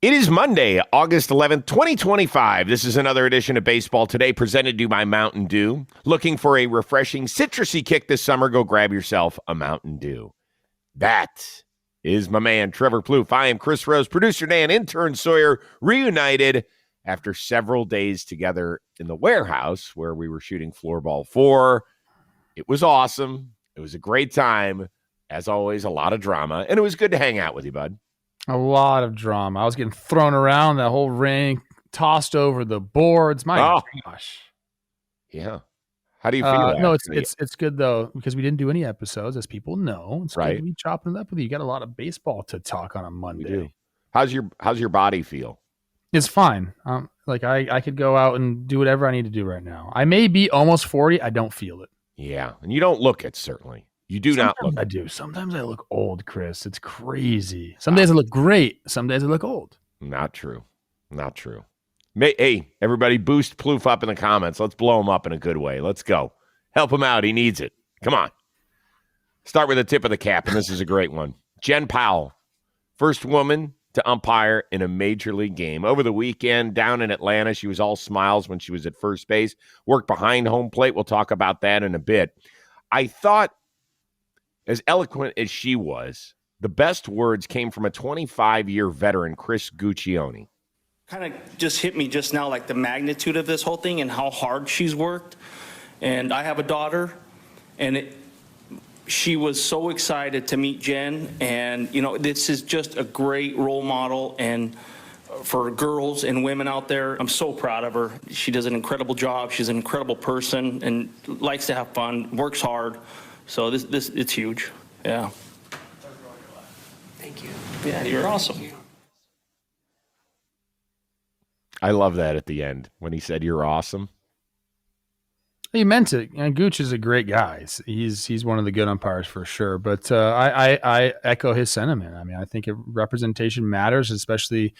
It is Monday, August 11th, 2025. This is another edition of Baseball Today presented to you by Mountain Dew. Looking for a refreshing citrusy kick this summer? Go grab yourself a Mountain Dew. That is my man, Trevor Plouffe. I am Chris Rose, producer Dan, intern Sawyer, reunited after several days together in the warehouse where we were shooting Floorball 4. It was awesome. It was a great time. As always, a lot of drama, and it was good to hang out with you, bud. A lot of drama. I was getting thrown around that whole rink, tossed over the boards. My gosh. Yeah. How do you feel? No, it's good though, because we didn't do any episodes, as people know. It's right. Good to be chopping it up with you. You got a lot of baseball to talk on a Monday. We do. How's your body feel? It's fine. I could go out and do whatever I need to do right now. I may be almost 40. I don't feel it. Yeah, and you don't look it, certainly. You do not look. I do. Sometimes I look old, Chris. It's crazy. Some days I look great. Some days I look old. Not true. Not true. Hey, everybody boost Plouffe up in the comments. Let's blow him up in a good way. Let's go. Help him out. He needs it. Come on. Start with a tip of the cap, and this is a great one. Jen Powell, first woman to umpire in a major league game. Over the weekend, down in Atlanta, she was all smiles when she was at first base. Worked behind home plate. We'll talk about that in a bit. I thought, as eloquent as she was, the best words came from a 25-year veteran, Chris Guccione. Kind of just hit me just now, like the magnitude of this whole thing and how hard she's worked. And I have a daughter, and she was so excited to meet Jen. And, this is just a great role model and for girls and women out there. I'm so proud of her. She does an incredible job. She's an incredible person and likes to have fun, works hard. So this it's huge. Yeah. Thank you. Yeah, you're awesome. I love that at the end when he said, "You're awesome." He meant it. And Gooch is a great guy. He's one of the good umpires for sure. But I echo his sentiment. I mean, I think representation matters, especially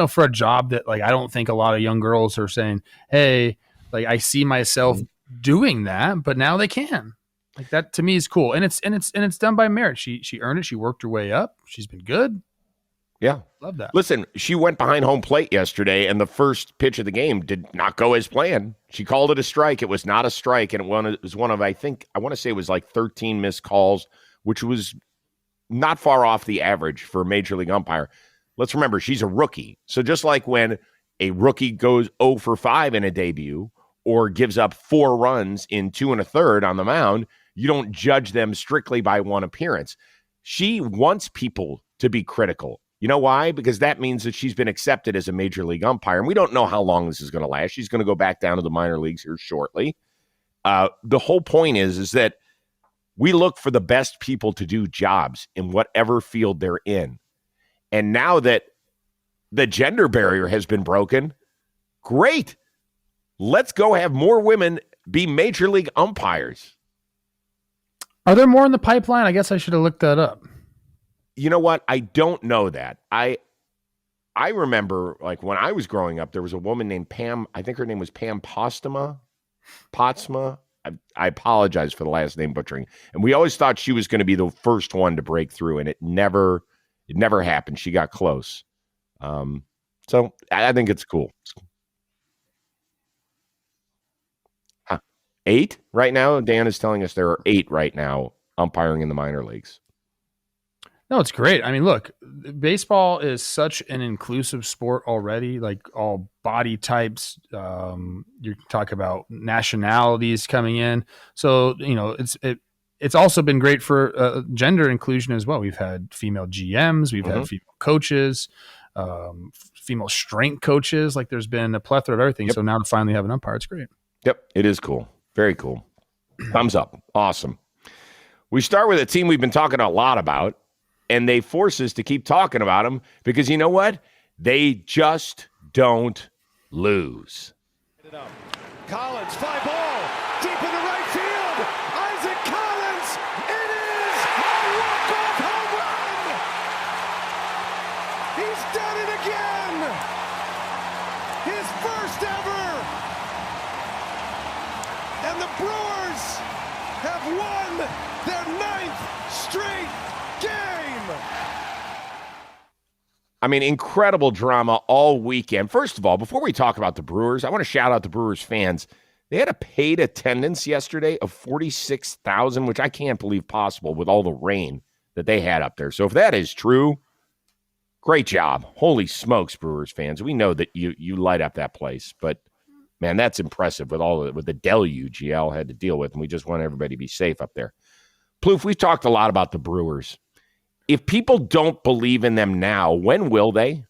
for a job that I don't think a lot of young girls are saying, "Hey, I see myself doing that," but now they can. That to me is cool, and it's done by merit. She earned it. She worked her way up. She's been good. Yeah, love that. Listen, she went behind home plate yesterday, and the first pitch of the game did not go as planned. She called it a strike. It was not a strike, and it was one of I want to say it was 13 missed calls, which was not far off the average for a major league umpire. Let's remember she's a rookie, so just like when a rookie goes 0 for 5 in a debut or gives up 4 runs in 2 1/3 on the mound, you don't judge them strictly by one appearance. She wants people to be critical. You know why? Because that means that she's been accepted as a major league umpire. And we don't know how long this is going to last. She's going to go back down to the minor leagues here shortly. The whole point is that we look for the best people to do jobs in whatever field they're in. And now that the gender barrier has been broken, great. Let's go have more women be major league umpires. Are there more in the pipeline? I guess I should have looked that up. You know what? I don't know that. I remember when I was growing up, there was a woman named Pam. I think her name was Pam Potsma. I apologize for the last name butchering. And we always thought she was going to be the first one to break through, and it never happened. She got close. So I think it's cool. 8 right now. Dan is telling us there are 8 right now umpiring in the minor leagues. No, it's great. I mean, look, baseball is such an inclusive sport already, all body types. You talk about nationalities coming in. So, it's also been great for gender inclusion as well. We've had female GMs, we've had female coaches, female strength coaches. There's been a plethora of everything. Yep. So now to finally have an umpire, it's great. Yep, it is cool. Very cool. Thumbs up. Awesome. We start with a team we've been talking a lot about, and they force us to keep talking about them because you know what? They just don't lose. Collins, fly ball, deep into right field. Isaac Collins, it is a walk-off home run. He's done it again. His first ever. And the Brewers have won their 9th straight game. I mean, incredible drama all weekend. First of all, before we talk about the Brewers, I want to shout out the Brewers fans. They had a paid attendance yesterday of 46,000, which I can't believe possible with all the rain that they had up there. So if that is true, great job. Holy smokes, Brewers fans. We know that you light up that place. But, man, that's impressive with the deluge y'all had to deal with, and we just want everybody to be safe up there. Plouffe, we've talked a lot about the Brewers. If people don't believe in them now, when will they?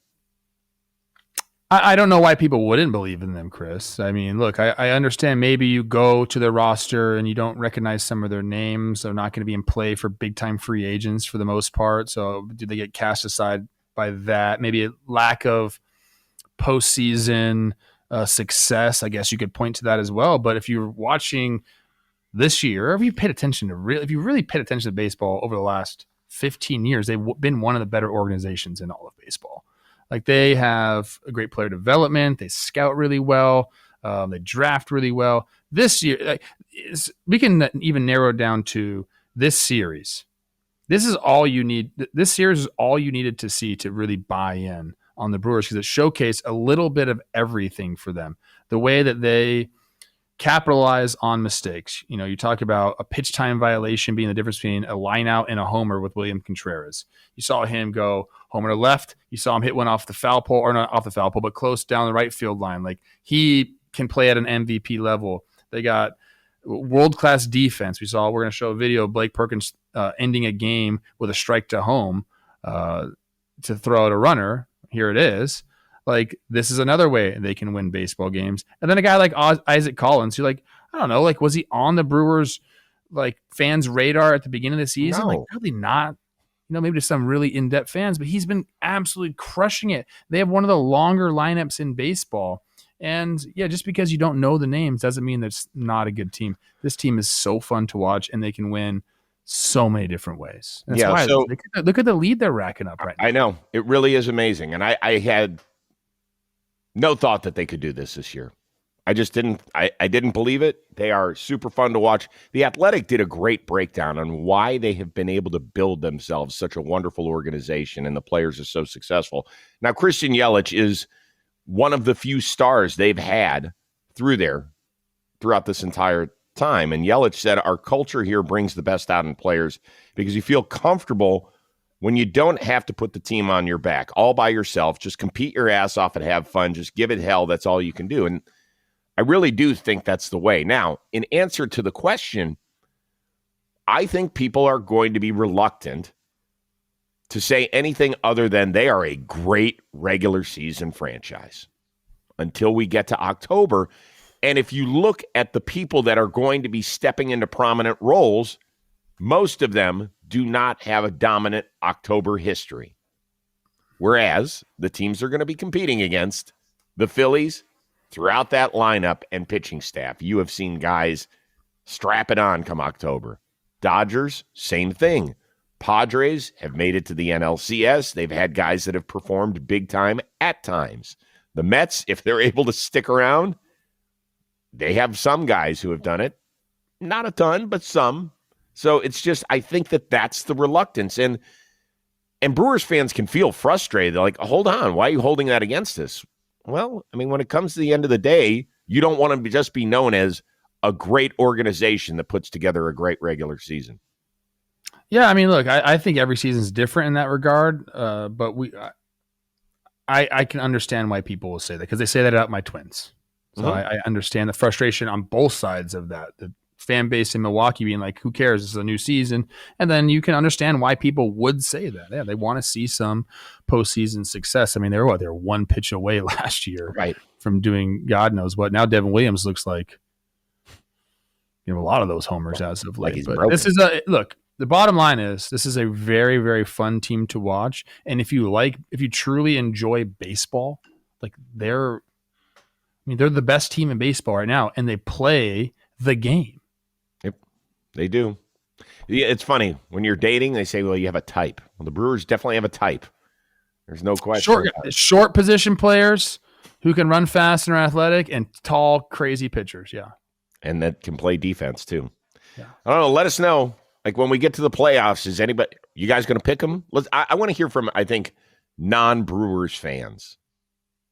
I don't know why people wouldn't believe in them, Chris. I mean, look, I understand maybe you go to their roster and you don't recognize some of their names. They're not going to be in play for big-time free agents for the most part. So do they get cast aside by that? Maybe a lack of postseason success, I guess you could point to that as well. But if you're watching this year, or if you paid attention if you really paid attention to baseball over the last 15 years, they've been one of the better organizations in all of baseball. Like, they have a great player development. They scout really well. They draft really well. This year, we can even narrow it down to this series. This is all you need. This series is all you needed to see to really buy in on the Brewers, because it showcased a little bit of everything for them. The way that they capitalize on mistakes. You know, you talk about a pitch time violation being the difference between a line out and a homer with William Contreras. You saw him go homer to left. You saw him hit one off the foul pole, or not off the foul pole, but close down the right field line. Like, he can play at an MVP level. They got world-class defense. We're going to show a video of Blake Perkins ending a game with a strike to home to throw out a runner. Here it is. Like, this is another way they can win baseball games. And then a guy like Isaac Collins, who, like, I don't know, like, was he on the Brewers, like, fans' radar at the beginning of the season? No. Like, probably not. You know, maybe to some really in-depth fans, but he's been absolutely crushing it. They have one of the longer lineups in baseball. And, yeah, just because you don't know the names doesn't mean that's not a good team. This team is so fun to watch, and they can win so many different ways. That's why look at the lead they're racking up right now. I know. It really is amazing. And I had no thought that they could do this year. I just didn't. I didn't believe it. They are super fun to watch. The Athletic did a great breakdown on why they have been able to build themselves such a wonderful organization, and the players are so successful. Now, Christian Yelich is one of the few stars they've had throughout this entire time. And Yelich said, our culture here brings the best out in players because you feel comfortable when you don't have to put the team on your back all by yourself. Just compete your ass off and have fun. Just give it hell. That's all you can do. And I really do think that's the way. Now, in answer to the question, I think people are going to be reluctant to say anything other than they are a great regular season franchise until we get to October. And if you look at the people that are going to be stepping into prominent roles, most of them do not have a dominant October history. Whereas the teams are going to be competing against, the Phillies, throughout that lineup and pitching staff, you have seen guys strap it on come October. Dodgers, same thing. Padres have made it to the NLCS. They've had guys that have performed big time at times. The Mets, if they're able to stick around, they have some guys who have done it. Not a ton, but some. So it's just, I think that that's the reluctance. And Brewers fans can feel frustrated. They're like, hold on, why are you holding that against us? Well, I mean, when it comes to the end of the day, you don't want to just be known as a great organization that puts together a great regular season. Yeah, I mean, look, I think every season is different in that regard, but I can understand why people will say that, because they say that about my Twins. So I understand the frustration on both sides of that. The fan base in Milwaukee being like, who cares? This is a new season. And then you can understand why people would say that. Yeah, they want to see some postseason success. I mean, they were one pitch away last year from doing God knows what. Now Devin Williams looks like, a lot of those homers as of late. But this is look. The bottom line is this is a very, very fun team to watch. And if you truly enjoy baseball, like they're the best team in baseball right now, and they play the game. Yep, they do. Yeah, it's funny. When you're dating, they say, well, you have a type. Well, the Brewers definitely have a type. There's no question. Short position players who can run fast and are athletic, and tall, crazy pitchers, yeah. And that can play defense, too. Yeah. I don't know. Let us know. Like when we get to the playoffs, is you guys going to pick them? I want to hear from, I think, non-Brewers fans.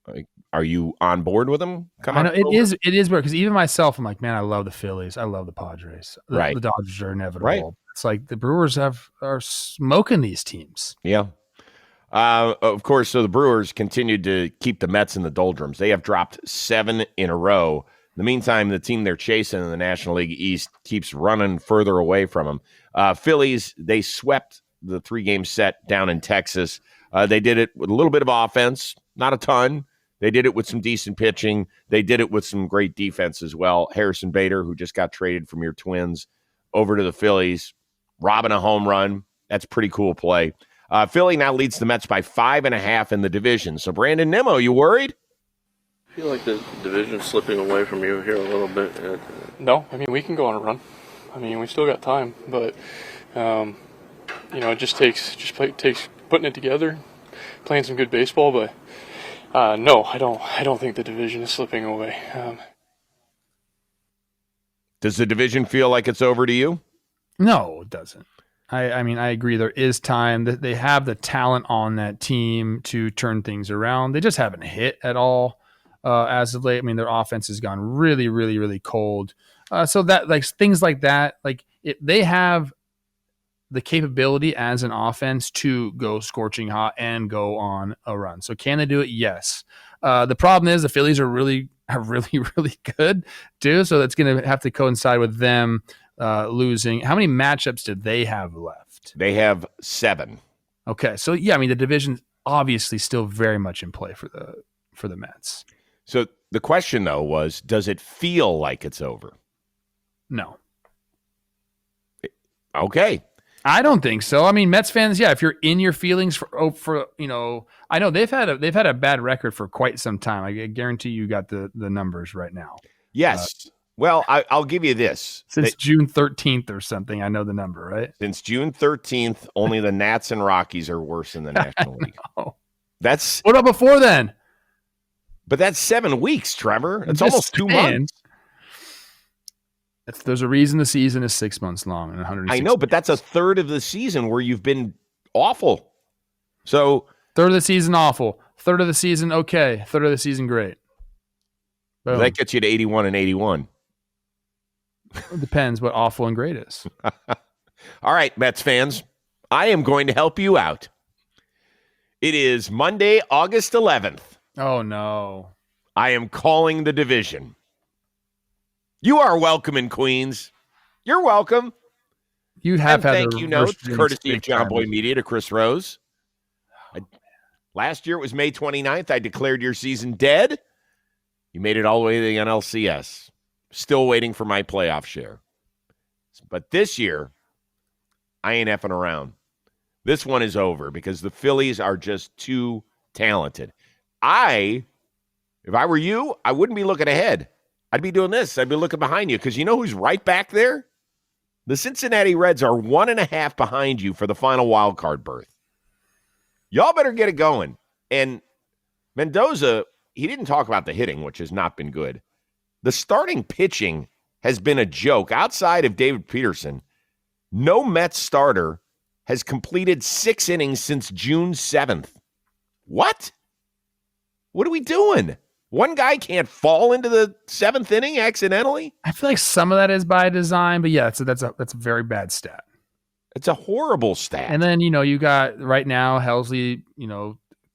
Like, are you on board with them? I know it is weird because even myself, I'm like, man, I love the Phillies. I love the Padres. The Dodgers are inevitable. Right. It's like the Brewers are smoking these teams. Yeah. Of course, so the Brewers continued to keep the Mets in the doldrums. They have dropped 7 in a row. In the meantime, the team they're chasing in the National League East keeps running further away from them. Phillies, they swept the 3-game set down in Texas. They did it with a little bit of offense, not a ton. They did it with some decent pitching. They did it with some great defense as well. Harrison Bader, who just got traded from your Twins over to the Phillies, robbing a home run. That's pretty cool play. Philly now leads the Mets by 5.5 in the division. So, Brandon Nimmo, you worried? I feel like the division's slipping away from you here a little bit. No, I mean, we can go on a run. I mean, we still got time, but, it just takes putting it together, playing some good baseball, but no, I don't think the division is slipping away. Does the division feel like it's over to you? No, it doesn't. I mean, I agree. There is time. They have the talent on that team to turn things around. They just haven't hit at all as of late. I mean, their offense has gone really, really, really cold. So that like things like that, like they have the capability as an offense to go scorching hot and go on a run. So can they do it? Yes. The problem is the Phillies are really, really good too. So that's going to have to coincide with them losing. How many matchups did they have left? They have 7. Okay, so yeah, I mean the division obviously still very much in play for the Mets. So the question though was, does it feel like it's over? No. Okay. I don't think so. I mean, Mets fans, yeah, if you're in your feelings for I know they've had a bad record for quite some time. I guarantee you got the numbers right now. Yes. Well, I'll give you this. Since June 13th or something, I know the number, right? Since June 13th, only the Nats and Rockies are worse in the National League. That's what about before then? But that's 7 weeks, Trevor. It's almost 2 months. There's a reason the season is 6 months long and 160. I know, but that's a third of the season where you've been awful. So third of the season awful, third of the season okay, third of the season great. Boom. That gets you to 81 and 81. It depends what awful and great is. All right, Mets fans, I am going to help you out. It is Monday, August 11th. Oh, no. I am calling the division. You are welcome in Queens. You're welcome. You have had thank you notes, courtesy of John Boy Media to Chris Rose. Last year it was May 29th. I declared your season dead. You made it all the way to the NLCS. Still waiting for my playoff share. But this year, I ain't effing around. This one is over because the Phillies are just too talented. If I were you, I wouldn't be looking ahead. I'd be doing this. I'd be looking behind you because you know who's right back there? The Cincinnati Reds are 1.5 behind you for the final wild card berth. Y'all better get it going. And Mendoza, he didn't talk about the hitting, which has not been good. The starting pitching has been a joke. Outside of David Peterson, no Mets starter has completed 6 innings since June 7th. What? What are we doing? One guy can't fall into the 7th inning accidentally? I feel like some of that is by design, but yeah, that's a very bad stat. It's a horrible stat. And then, you got right now, Helsley, a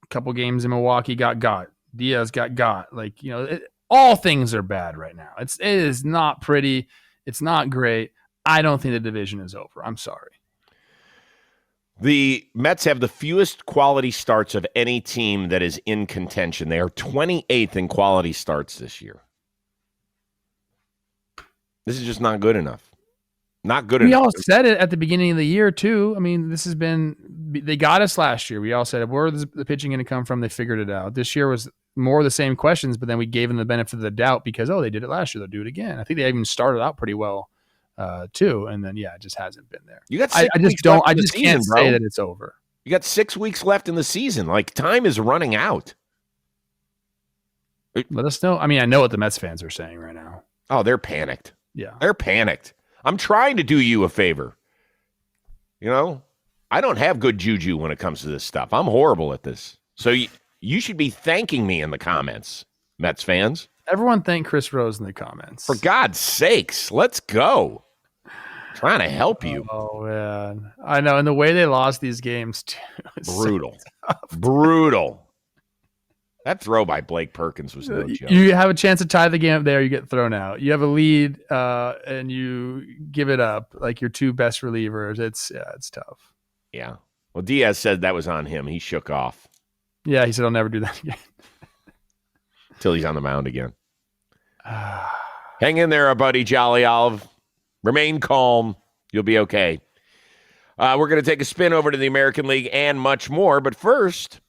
couple games in Milwaukee got. Diaz got. Like, all things are bad right now. It is not pretty. It's not great. I don't think the division is over. I'm sorry. The Mets have the fewest quality starts of any team that is in contention. They are 28th in quality starts this year. This is just not good enough. Not good enough. We all said it at the beginning of the year, too. I mean, they got us last year. We all said, where is the pitching going to come from? They figured it out. This year was more of the same questions, but then we gave them the benefit of the doubt because, they did it last year. They'll do it again. I think they even started out pretty well, too. And then, it just hasn't been there. You got I just can't say that it's over. You got 6 weeks left in the season. Like, time is running out. Let us know. I mean, I know what the Mets fans are saying right now. Oh, they're panicked. Yeah. They're panicked. I'm trying to do you a favor. I don't have good juju when it comes to this stuff. I'm horrible at this. So you should be thanking me in the comments, Mets fans. Everyone thank Chris Rose in the comments. For God's sakes, let's go. Trying to help you. Oh, man. I know. And the way they lost these games, too. Brutal. Brutal. That throw by Blake Perkins was no joke. You have a chance to tie the game up there, you get thrown out. You have a lead, and you give it up, like your two best relievers. It's tough. Yeah. Well, Diaz said that was on him. He shook off. Yeah, he said, I'll never do that again. Till he's on the mound again. Hang in there, buddy, Jolly Olive. Remain calm. You'll be okay. We're going to take a spin over to the American League and much more. But first,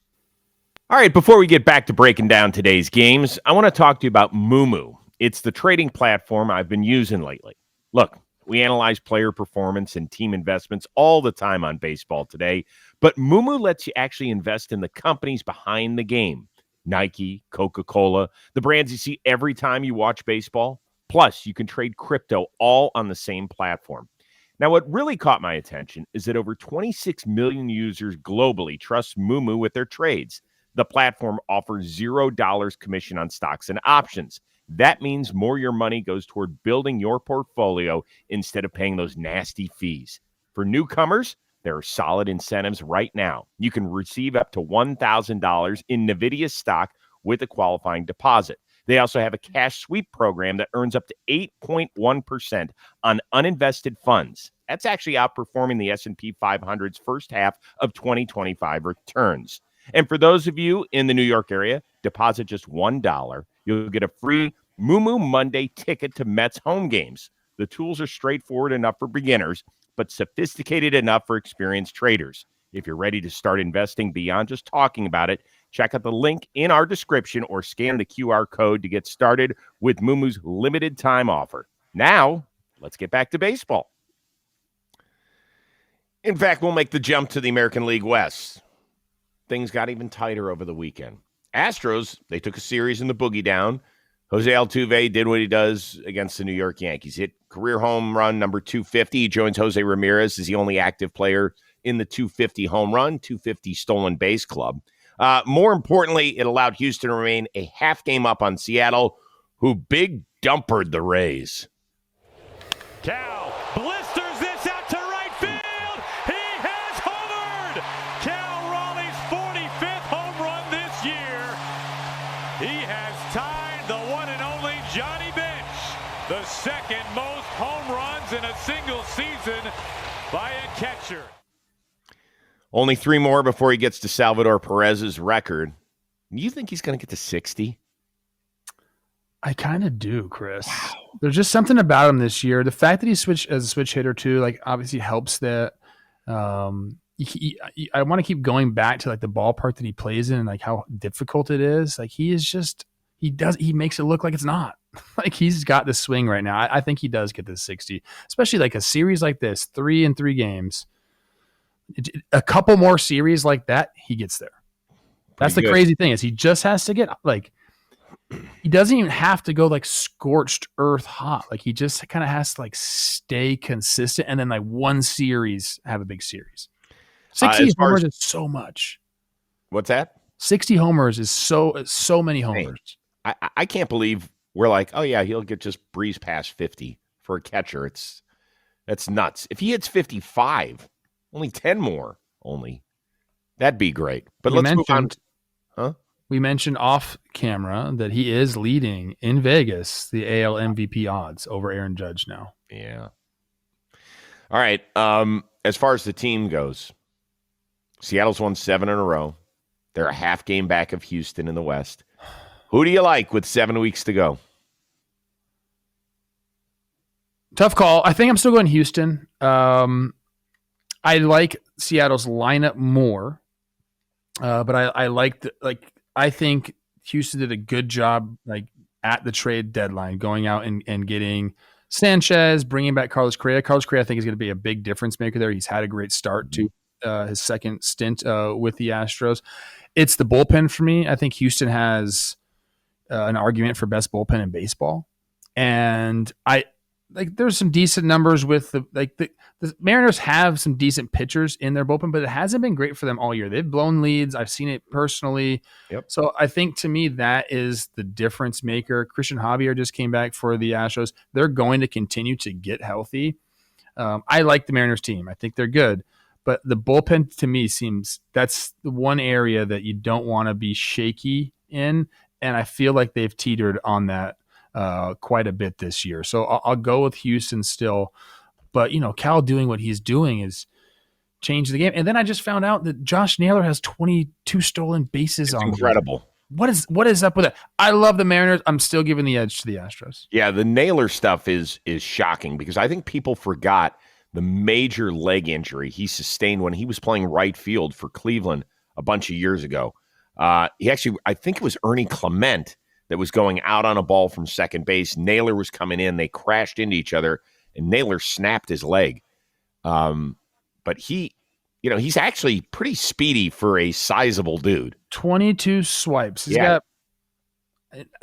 all right, before we get back to breaking down today's games, I want to talk to you about Moomoo. It's the trading platform I've been using lately. Look, we analyze player performance and team investments all the time on Baseball Today, but Moomoo lets you actually invest in the companies behind the game. Nike, Coca-Cola, the brands you see every time you watch baseball. Plus, you can trade crypto all on the same platform. Now, what really caught my attention is that over 26 million users globally trust Moomoo with their trades. The platform offers $0 commission on stocks and options. That means more of your money goes toward building your portfolio instead of paying those nasty fees. For newcomers, there are solid incentives right now. You can receive up to $1,000 in Nvidia stock with a qualifying deposit. They also have a cash sweep program that earns up to 8.1% on uninvested funds. That's actually outperforming the S&P 500's first half of 2025 returns. And for those of you in the New York area, deposit just $1. You'll get a free Moomoo Monday ticket to Mets home games. The tools are straightforward enough for beginners, but sophisticated enough for experienced traders. If you're ready to start investing beyond just talking about it, check out the link in our description or scan the QR code to get started with Moomoo's limited time offer. Now, let's get back to baseball. In fact, we'll make the jump to the American League West. Things got even tighter over the weekend. Astros, they took a series in the boogie down. Jose Altuve did what he does against the New York Yankees. Hit career home run number 250. He joins Jose Ramirez as the only active player in the 250 home run, 250 stolen base club. More importantly, it allowed Houston to remain a half game up on Seattle, who big dumpered the Rays. Cal blisters this out to right field. He has homered. Cal Raleigh's 45th home run this year. He has tied the one and only Johnny Bench, the second most home runs in a single season by a catcher. Only 3 more before he gets to Salvador Perez's record. You think he's going to get to 60? I kind of do, Chris. Wow. There's just something about him this year. The fact that he switched as a switch hitter too, like obviously helps that. I want to keep going back to like the ballpark that he plays in and like how difficult it is. Like he makes it look like it's not. Like he's got the swing right now. I think he does get to 60, especially like a series like this, 3 in 3 games. A couple more series like that, he gets there. That's the crazy thing is he just has to get like. He doesn't even have to go like scorched earth hot. Like he just kind of has to like stay consistent and then like one series have a big series. 60 homers is so much. What's that? 60 homers is so many homers. I can't believe we're like, oh yeah, he'll get just breeze past 50 for a catcher. That's nuts. If he hits 55, only 10 more only. That'd be great. But let's move on. Huh? We mentioned off camera that he is leading in Vegas the AL MVP odds over Aaron Judge now. Yeah. All right. As far as the team goes, Seattle's won 7 in a row. They're a half game back of Houston in the West. Who do you like with 7 weeks to go? Tough call. I think I'm still going Houston. I like Seattle's lineup more, but I think Houston did a good job like at the trade deadline, going out and getting Sanchez, bringing back Carlos Correa. Carlos Correa, I think, is going to be a big difference maker there. He's had a great start to his second stint with the Astros. It's the bullpen for me. I think Houston has an argument for best bullpen in baseball. And like there's some decent numbers with the Mariners have some decent pitchers in their bullpen, but it hasn't been great for them all year. They've blown leads. I've seen it personally. Yep. So I think to me that is the difference maker. Christian Javier just came back for the Astros. They're going to continue to get healthy. I like the Mariners team. I think they're good, but the bullpen to me seems that's the one area that you don't want to be shaky in, and I feel like they've teetered on that quite a bit this year. So I'll go with Houston still. But, Cal doing what he's doing is change the game. And then I just found out that Josh Naylor has 22 stolen bases on incredible. What is up with it? I love the Mariners. I'm still giving the edge to the Astros. Yeah, the Naylor stuff is shocking because I think people forgot the major leg injury he sustained when he was playing right field for Cleveland a bunch of years ago. I think it was Ernie Clement that was going out on a ball from second base. Naylor was coming in. They crashed into each other, and Naylor snapped his leg. But he's actually pretty speedy for a sizable dude. 22 swipes. He's got.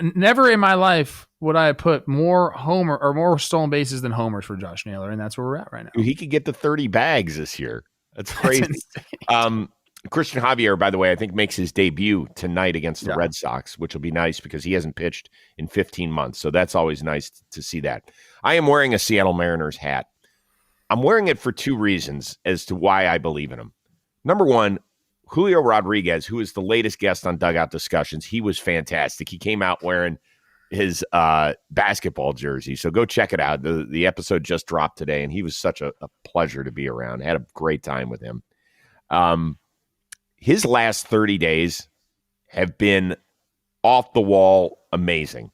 Never in my life would I put more homer or more stolen bases than homers for Josh Naylor, and that's where we're at right now. He could get to 30 bags this year. That's crazy. Christian Javier, by the way, I think makes his debut tonight against the Red Sox, which will be nice because he hasn't pitched in 15 months. So that's always nice to see that. I am wearing a Seattle Mariners hat. I'm wearing it for two reasons as to why I believe in him. Number one, Julio Rodriguez, who is the latest guest on Dugout Discussions, he was fantastic. He came out wearing his basketball jersey. So go check it out. The episode just dropped today, and he was such a pleasure to be around. I had a great time with him. His last 30 days have been off the wall amazing.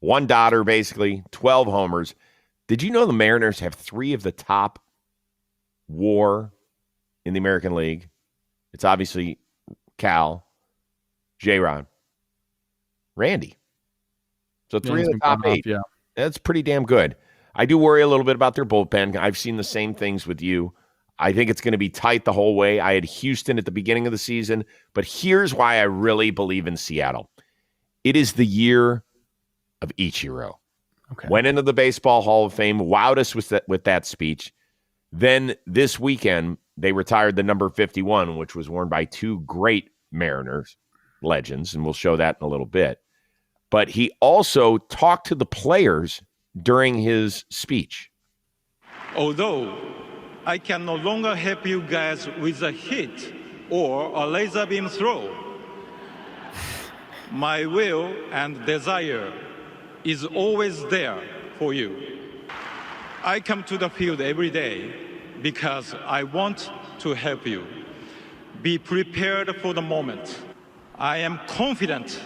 1 daughter, basically, 12 homers. Did you know the Mariners have 3 of the top WAR in the American League? It's obviously Cal, J-Rod, Randy. So 3 of the top 8. Yeah. That's pretty damn good. I do worry a little bit about their bullpen. I've seen the same things with you. I think it's going to be tight the whole way. I had Houston at the beginning of the season, but here's why I really believe in Seattle. It is the year of Ichiro. Okay. Went into the Baseball Hall of Fame, wowed us with that speech. Then this weekend, they retired the number 51, which was worn by 2 great Mariners legends, and we'll show that in a little bit. But he also talked to the players during his speech. Although I can no longer help you guys with a hit or a laser beam throw, my will and desire is always there for you. I come to the field every day because I want to help you. Be prepared for the moment. I am confident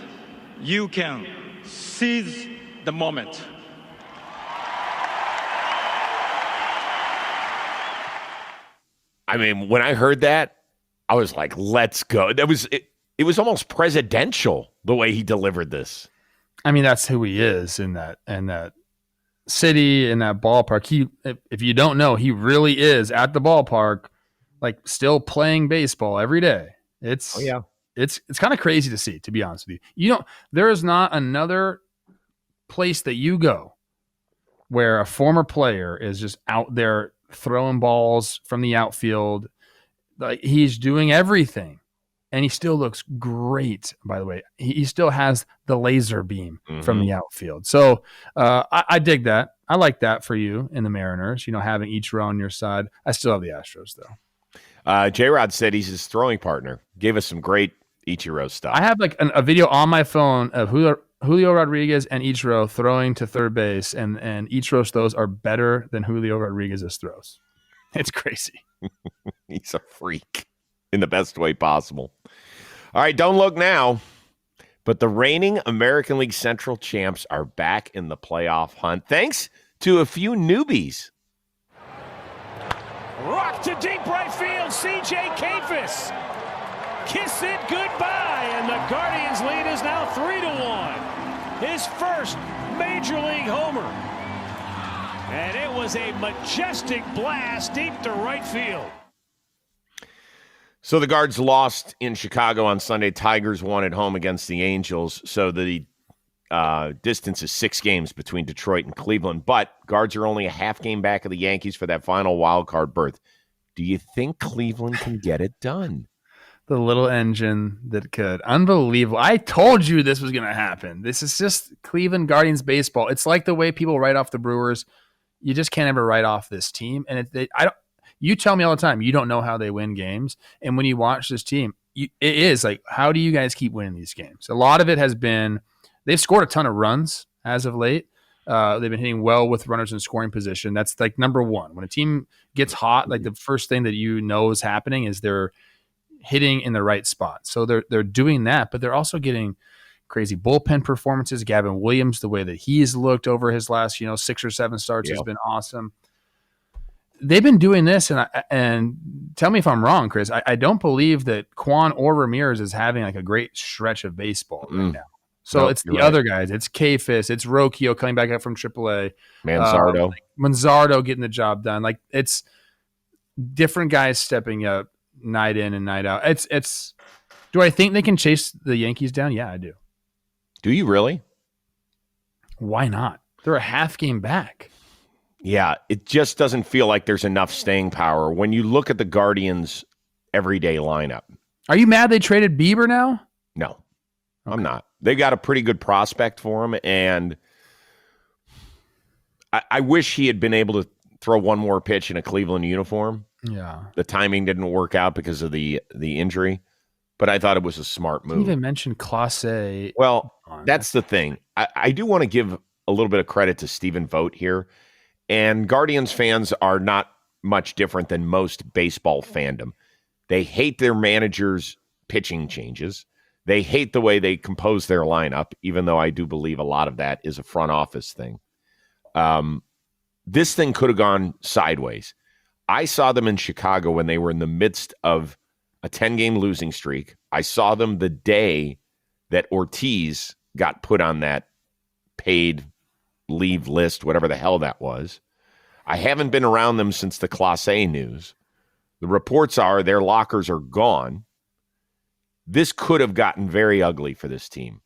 you can seize the moment. I mean, when I heard that, I was like, let's go. It was almost presidential the way he delivered this. I mean, that's who he is in that city, in that ballpark. If you don't know, he really is at the ballpark, like still playing baseball every day. It's kind of crazy to see, to be honest with you. There is not another place that you go where a former player is just out there throwing balls from the outfield. Like, he's doing everything, and he still looks great, by the way. He still has the laser beam from the outfield. So I dig that. I like that for you in the Mariners, having Ichiro on your side. I still have the Astros, though. J-Rod said he's his throwing partner. Gave us some great Ichiro stuff. I have like a video on my phone of Julio Rodriguez and Ichiro throwing to third base, and Ichiro's throws are better than Julio Rodriguez's throws. It's crazy. He's a freak in the best way possible. All right, don't look now, but the reigning American League Central champs are back in the playoff hunt, thanks to a few newbies. Rock to deep right field, C.J. Kafis. Kiss it goodbye, and the Guardians' lead is now 3-1. His first Major League homer. And it was a majestic blast deep to right field. So the Guards lost in Chicago on Sunday. Tigers won at home against the Angels. So the distance is 6 games between Detroit and Cleveland, but Guards are only a half game back of the Yankees for that final wild card berth. Do you think Cleveland can get it done? The little engine that could. Unbelievable. I told you this was going to happen. This is just Cleveland Guardians baseball. It's like the way people write off the Brewers. You just can't ever write off this team. And you tell me all the time, you don't know how they win games. And when you watch this team, it is like, how do you guys keep winning these games? A lot of it has been, they've scored a ton of runs as of late. They've been hitting well with runners in scoring position. That's like number one. When a team gets hot, like the first thing that you know is happening is they're hitting in the right spot. So they're doing that, but they're also getting crazy bullpen performances. Gavin Williams, the way that he's looked over his last 6 or 7 starts has been awesome. They've been doing this, and tell me if I'm wrong, Chris. I don't believe that Quan or Ramirez is having like a great stretch of baseball right now. So it's the other guys. It's Kafis. It's Rocchio coming back up from AAA. Manzardo getting the job done. Like it's different guys stepping up night in and night out. It's. Do I think they can chase the Yankees down? Yeah, I do. Do you really? Why not? They're a half game back. Yeah, it just doesn't feel like there's enough staying power when you look at the Guardians' everyday lineup. Are you mad they traded Bieber now? No, okay. I'm not. They got a pretty good prospect for him, and I wish he had been able to throw one more pitch in a Cleveland uniform. Yeah. The timing didn't work out because of the injury, but I thought it was a smart move. You even mentioned Clase. Well, that's the thing. I do want to give a little bit of credit to Stephen Vogt here. And Guardians fans are not much different than most baseball fandom. They hate their manager's pitching changes. They hate the way they compose their lineup, even though I do believe a lot of that is a front office thing. This thing could have gone sideways. I saw them in Chicago when they were in the midst of a 10-game losing streak. I saw them the day that Ortiz got put on that paid leave list, whatever the hell that was. I haven't been around them since the Class A news. The reports are their lockers are gone. This could have gotten very ugly for this team.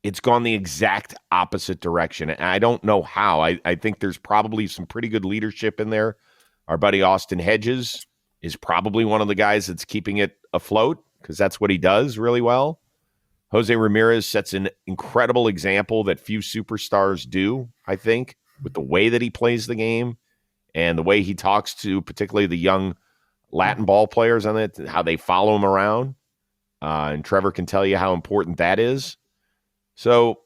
It's gone the exact opposite direction, and I don't know how. I think there's probably some pretty good leadership in there. Our buddy Austin Hedges is probably one of the guys that's keeping it afloat because that's what he does really well. Jose Ramirez sets an incredible example that few superstars do, I think, with the way that he plays the game and the way he talks to particularly the young Latin ball players on it, how they follow him around. And Trevor can tell you how important that is. So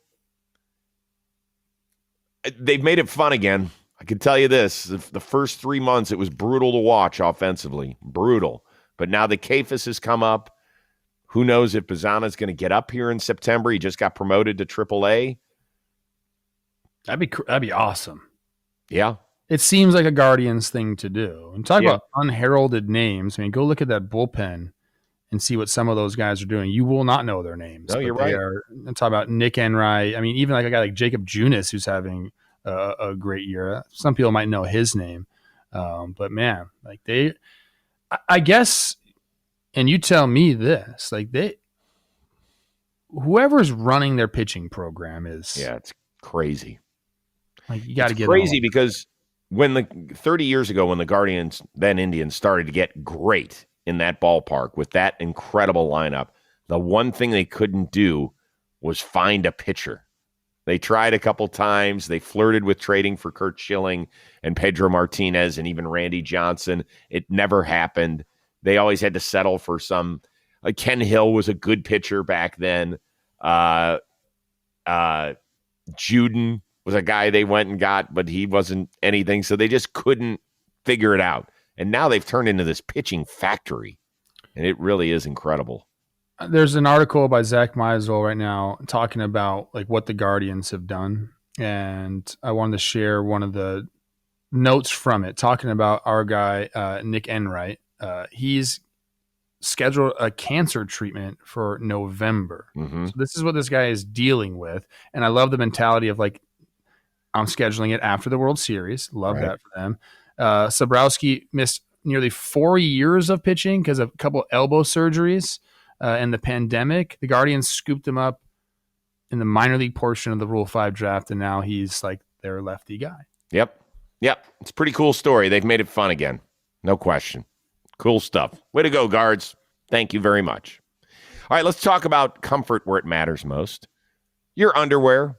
they've made it fun again. I can tell you this. The first 3 months, it was brutal to watch offensively. Brutal. But now the Kafis has come up. Who knows if Bazana's going to get up here in September? He just got promoted to AAA. That'd be awesome. Yeah. It seems like a Guardians thing to do. And talk about unheralded names. I mean, go look at that bullpen and see what some of those guys are doing. You will not know their names. No, you're right. And talk about Nick Enright. I mean, even like a guy like Jacob Junis, who's having a great year. Some people might know his name. But man, like I guess, and you tell me this, like whoever's running their pitching program is. Yeah, it's crazy. Like you got to get crazy because when 30 years ago, when the Guardians, then Indians, started to get great in that ballpark with that incredible lineup, the one thing they couldn't do was find a pitcher. They tried a couple times. They flirted with trading for Curt Schilling and Pedro Martinez and even Randy Johnson. It never happened. They always had to settle for some. Ken Hill was a good pitcher back then. Juden was a guy they went and got, but he wasn't anything. So they just couldn't figure it out. And now they've turned into this pitching factory, and it really is incredible. There's an article by Zach Meisel right now talking about like what the Guardians have done, and I wanted to share one of the notes from it, talking about our guy Nick Enright. He's scheduled a cancer treatment for November. Mm-hmm. So this is what this guy is dealing with, and I love the mentality of like, I'm scheduling it after the World Series. Love that for them. Sabrowski missed nearly 4 years of pitching because of a couple elbow surgeries and the pandemic. The Guardians scooped him up in the minor league portion of the Rule 5 draft, and now he's like their lefty guy. Yep. It's a pretty cool story. They've made it fun again. No question. Cool stuff. Way to go, guards. Thank you very much. All right, let's talk about comfort where it matters most. Your underwear.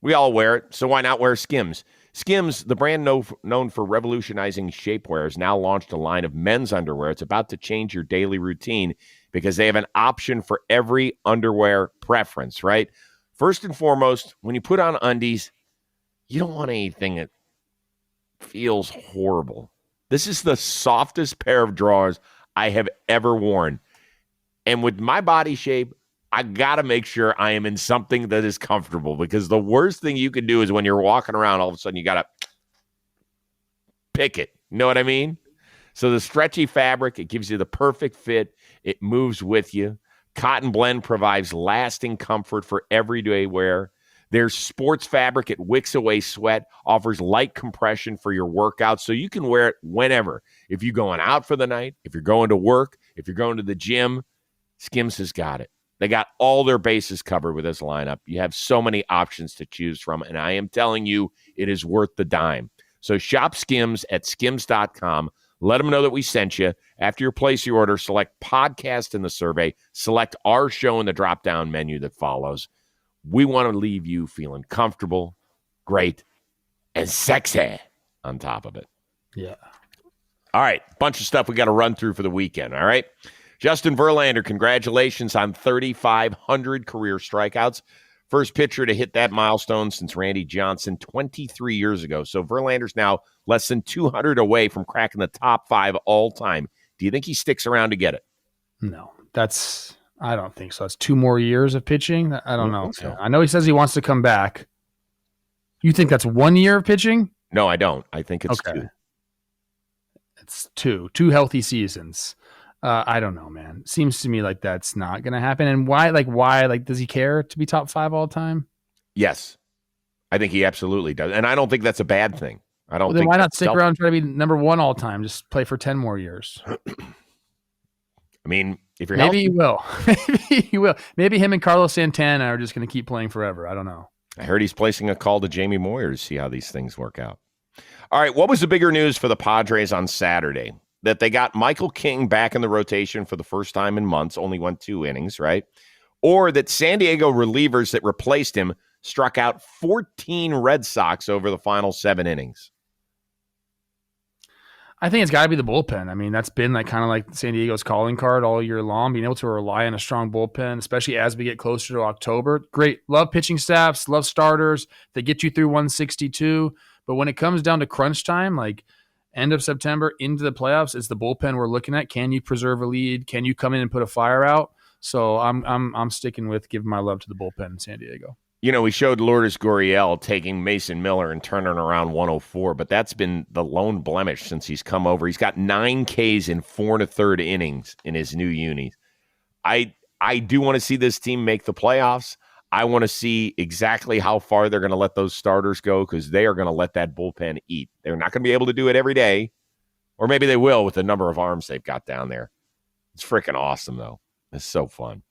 We all wear it, so why not wear Skims? Skims, the brand known for revolutionizing shapewear, has now launched a line of men's underwear. It's about to change your daily routine because they have an option for every underwear preference, right? First and foremost, when you put on undies, you don't want anything that feels horrible. This is the softest pair of drawers I have ever worn. And with my body shape, I got to make sure I am in something that is comfortable, because the worst thing you can do is when you're walking around, all of a sudden you got to pick it. You know what I mean? So the stretchy fabric, it gives you the perfect fit. It moves with you. Cotton Blend provides lasting comfort for everyday wear. Their sports fabric, it wicks away sweat, offers light compression for your workouts, so you can wear it whenever. If you're going out for the night, if you're going to work, if you're going to the gym, Skims has got it. They got all their bases covered with this lineup. You have so many options to choose from, and I am telling you, it is worth the dime. So shop Skims at skims.com. Let them know that we sent you. After you place your order, select podcast in the survey. Select our show in the drop-down menu that follows. We want to leave you feeling comfortable, great, and sexy on top of it. Yeah. All right, bunch of stuff we got to run through for the weekend, all right? Justin Verlander, congratulations on 3,500 career strikeouts. First pitcher to hit that milestone since Randy Johnson 23 years ago. So Verlander's now less than 200 away from cracking the top 5 all time. Do you think he sticks around to get it? No, I don't think so. That's 2 more years of pitching. I don't know. So. I know he says he wants to come back. You think that's 1 year of pitching? No, I don't. I think it's okay. 2. It's 2 healthy seasons. I don't know, man. Seems to me like that's not going to happen. And why? Does he care to be top 5 all time? Yes. I think he absolutely does. And I don't think that's a bad thing. I don't think. Why not stick around and try to be number 1 all time? Just play for 10 more years. I mean, if you're Maybe healthy, he will. Maybe he will. Maybe him and Carlos Santana are just going to keep playing forever. I don't know. I heard he's placing a call to Jamie Moyer to see how these things work out. All right. What was the bigger news for the Padres on Saturday? That they got Michael King back in the rotation for the first time in months, only went 2 innings, right? Or that San Diego relievers that replaced him struck out 14 Red Sox over the final 7 innings. I think it's got to be the bullpen. I mean, that's been kind of like San Diego's calling card all year long, being able to rely on a strong bullpen, especially as we get closer to October. Great. Love pitching staffs, love starters. They get you through 162. But when it comes down to crunch time, end of September into the playoffs, it's the bullpen we're looking at. Can you preserve a lead? Can you come in and put a fire out? So I'm sticking with giving my love to the bullpen in San Diego. You know, we showed Lourdes Gurriel taking Mason Miller and turning around 104, but that's been the lone blemish since he's come over. He's got 9 Ks in 4 1/3 innings in his new unis. I do want to see this team make the playoffs. I want to see exactly how far they're going to let those starters go, because they are going to let that bullpen eat. They're not going to be able to do it every day, or maybe they will with the number of arms they've got down there. It's freaking awesome, though. It's so fun.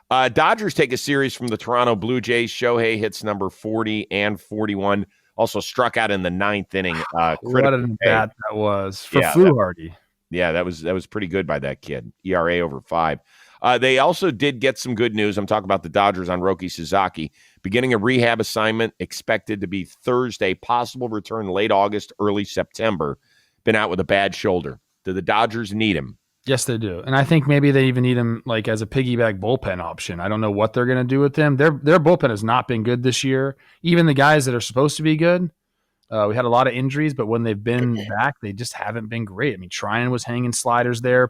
Dodgers take a series from the Toronto Blue Jays. Shohei hits number 40 and 41. Also struck out in the 9th inning. What a bat that was for Fluharty. Yeah, that was pretty good by that kid. ERA over 5. They also did get some good news. I'm talking about the Dodgers on Roki Sasaki. Beginning a rehab assignment, expected to be Thursday. Possible return late August, early September. Been out with a bad shoulder. Do the Dodgers need him? Yes, they do. And I think maybe they even need him as a piggyback bullpen option. I don't know what they're going to do with him. Their bullpen has not been good this year. Even the guys that are supposed to be good. We had a lot of injuries, but when they've been back, they just haven't been great. I mean, Tryon was hanging sliders there,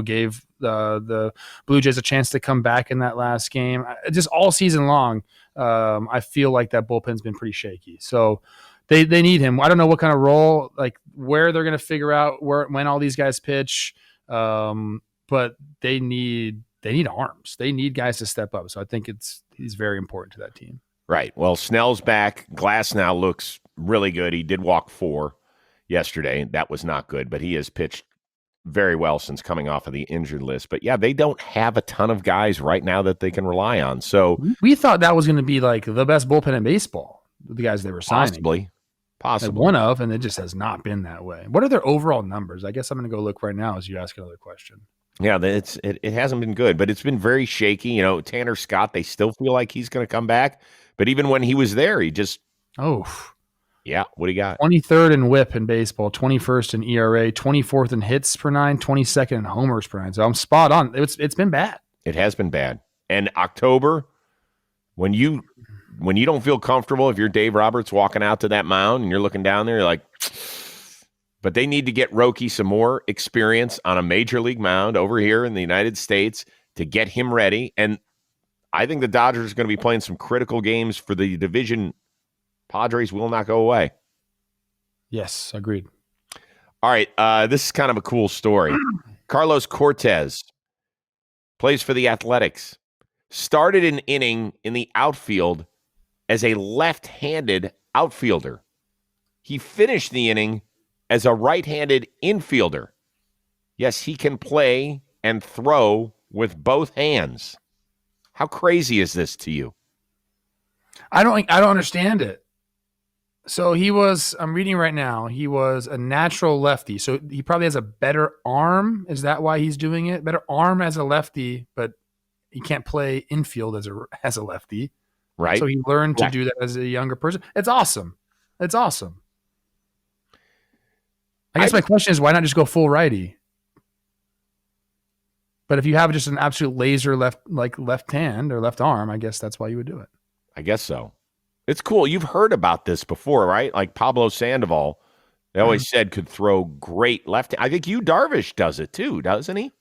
gave the Blue Jays a chance to come back in that last game. Just all season long, I feel like that bullpen's been pretty shaky. So they need him. I don't know what kind of role, where they're going to figure out when all these guys pitch, but they need arms. They need guys to step up. So I think he's very important to that team. Right. Well, Snell's back. Glass now looks really good. He did walk 4 yesterday. That was not good, but he has pitched very well since coming off of the injured list. But yeah, they don't have a ton of guys right now that they can rely on. So we thought that was going to be like the best bullpen in baseball, the guys they were signing. Possibly. Like one of, and it just has not been that way. What are their overall numbers? I guess I'm going to go look right now as you ask another question. Yeah, it hasn't been good, but it's been very shaky. You know, Tanner Scott, they still feel like he's going to come back. But even when he was there, he just yeah, what do you got? 23rd in WHIP in baseball, 21st in ERA, 24th in hits per 9, 22nd in homers per 9. So I'm spot on. It's been bad. It has been bad. And October, when you don't feel comfortable, if you're Dave Roberts walking out to that mound and you're looking down there, you're like, but they need to get Roki some more experience on a major league mound over here in the United States to get him ready. And I think the Dodgers are going to be playing some critical games for the division. Padres will not go away. Yes, agreed. All right, this is kind of a cool story. Carlos Cortez plays for the Athletics. Started an inning in the outfield as a left-handed outfielder. He finished the inning as a right-handed infielder. Yes, he can play and throw with both hands. How crazy is this to you? I don't understand it. So I'm reading right now, he was a natural lefty. So he probably has a better arm. Is that why he's doing it? Better arm as a lefty, but he can't play infield as a lefty. Right. So he learned to do that as a younger person. It's awesome. It's awesome. I guess my question is, why not just go full righty? But if you have just an absolute laser left hand or left arm, I guess that's why you would do it. I guess so. It's cool. You've heard about this before, right? Like Pablo Sandoval, they always said could throw great left. I think Darvish does it too, doesn't he?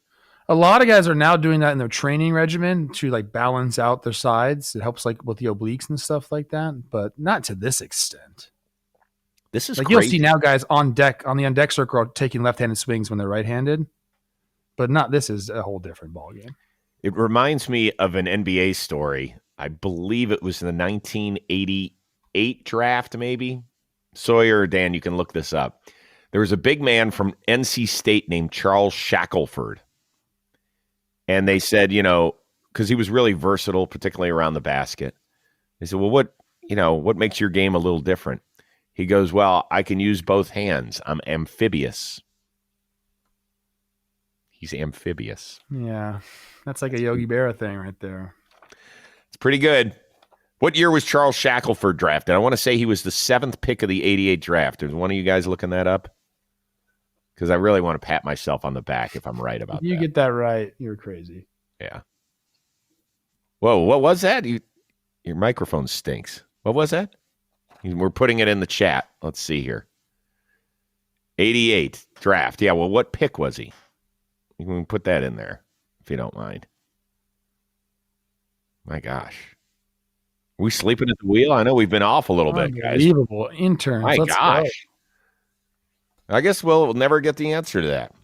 A lot of guys are now doing that in their training regimen to like balance out their sides. It helps like with the obliques and stuff like that, but not to this extent. This is like crazy. You'll see now guys on the on-deck circle are taking left-handed swings when they're right-handed, but not this is a whole different ballgame. It reminds me of an NBA story. I believe it was in the 1988 draft, maybe. Sawyer or Dan, you can look this up. There was a big man from NC State named Charles Shackelford. And they said, because he was really versatile, particularly around the basket. They said, well, what makes your game a little different? He goes, well, I can use both hands. I'm amphibious. He's amphibious. Yeah, that's like a Yogi Berra thing right there. It's pretty good. What year was Charles Shackelford drafted? I want to say he was the 7th pick of the 88 draft. Is one of you guys looking that up? Because I really want to pat myself on the back if I'm right about that. You get that right, you're crazy. Yeah. Whoa, what was that? Your microphone stinks. What was that? We're putting it in the chat. Let's see here. 88 draft. Yeah, well, what pick was he? You can put that in there if you don't mind. My gosh. Are we sleeping at the wheel? I know we've been off a little bit, guys. Unbelievable. Interns. My Let's gosh. Go. I guess we'll never get the answer to that.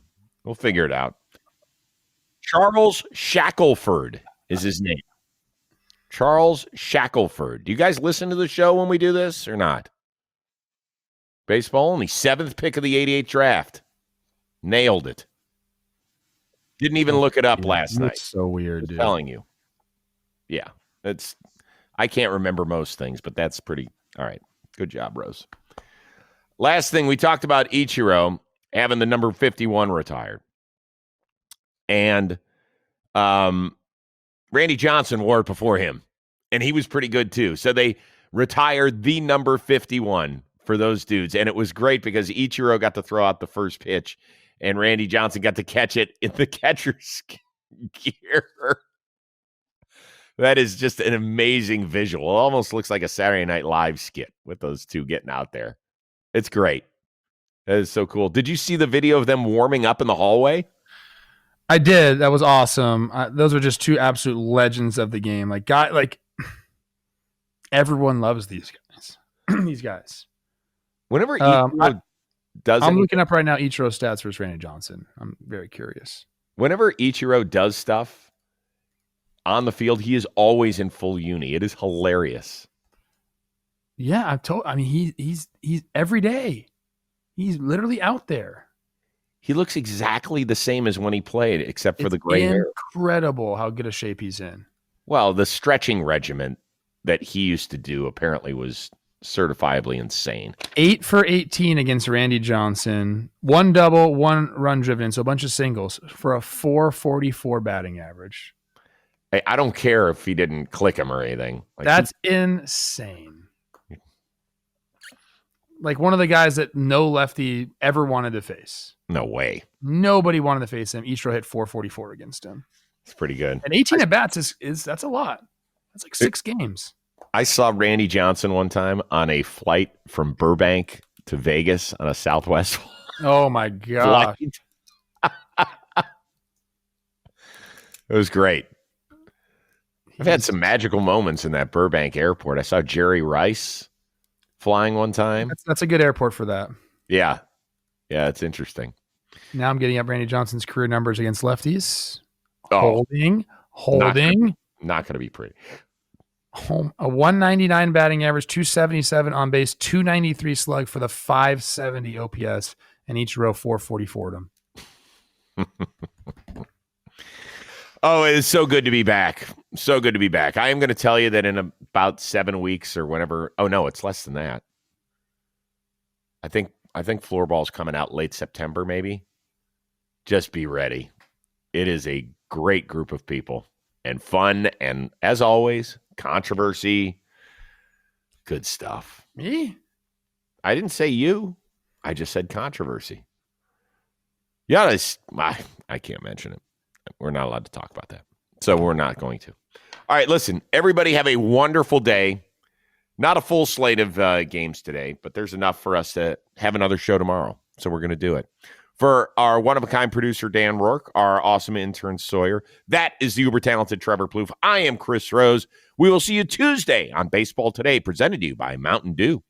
We'll figure it out. Charles Shackelford is his name. Charles Shackelford. Do you guys listen to the show when we do this or not? Baseball only 7th pick of the 88 draft. Nailed it. Didn't even look it up last night. It's so weird, dude. I'm telling you. Yeah. I can't remember most things, but that's pretty all right. Good job, Rose. Last thing, we talked about Ichiro having the number 51 retired. And Randy Johnson wore it before him. And he was pretty good too. So they retired the number 51 for those dudes. And it was great because Ichiro got to throw out the first pitch and Randy Johnson got to catch it in the catcher's gear. That is just an amazing visual. It almost looks like a Saturday Night Live skit with those two getting out there. It's great. That is so cool. Did you see the video of them warming up in the hallway? I did. That was awesome. Those are just two absolute legends of the game. Everyone loves these guys. These guys. Whenever Ichiro does I'm looking up right now Ichiro stats versus Randy Johnson. I'm very curious. Whenever Ichiro does stuff on the field, he is always in full uni. It is hilarious. Yeah, he's every day. He's literally out there. He looks exactly the same as when he played, except for It's the gray hair. incredible how good a shape he's in. Well, the stretching regimen that he used to do apparently was certifiably insane. 8 for 18 against Randy Johnson. 1 double, 1 run driven, so a bunch of singles for a 444 batting average. I don't care if he didn't click him or anything. That's insane. Like one of the guys that no lefty ever wanted to face. No way. Nobody wanted to face him. Ichiro hit 444 against him. It's pretty good. And 18 at bats is that's a lot. That's like 6 games. I saw Randy Johnson one time on a flight from Burbank to Vegas on a Southwest Oh my god. flight. It was great. I've had some magical moments in that Burbank airport. I saw Jerry Rice flying one time. That's a good airport for that. Yeah. Yeah, it's interesting. Now I'm getting up Randy Johnson's career numbers against lefties. Oh, Holding. not going to be pretty. A 199 batting average, 277 on base, 293 slug for the 570 OPS, and Ichiro 444 to him. Oh, it is so good to be back. So good to be back. I am going to tell you that in about 7 weeks or whenever. Oh no, it's less than that. I think Floorball's coming out late September, maybe. Just be ready. It is a great group of people and fun, and as always, controversy. Good stuff. Me? I didn't say you. I just said controversy. Yeah, I can't mention it. We're not allowed to talk about that. So we're not going to. All right, listen, everybody have a wonderful day. Not a full slate of games today, but there's enough for us to have another show tomorrow. So we're going to do it. For our one-of-a-kind producer, Dan Rourke, our awesome intern, Sawyer, that is the uber-talented Trevor Plouffe. I am Chris Rose. We will see you Tuesday on Baseball Today, presented to you by Mountain Dew.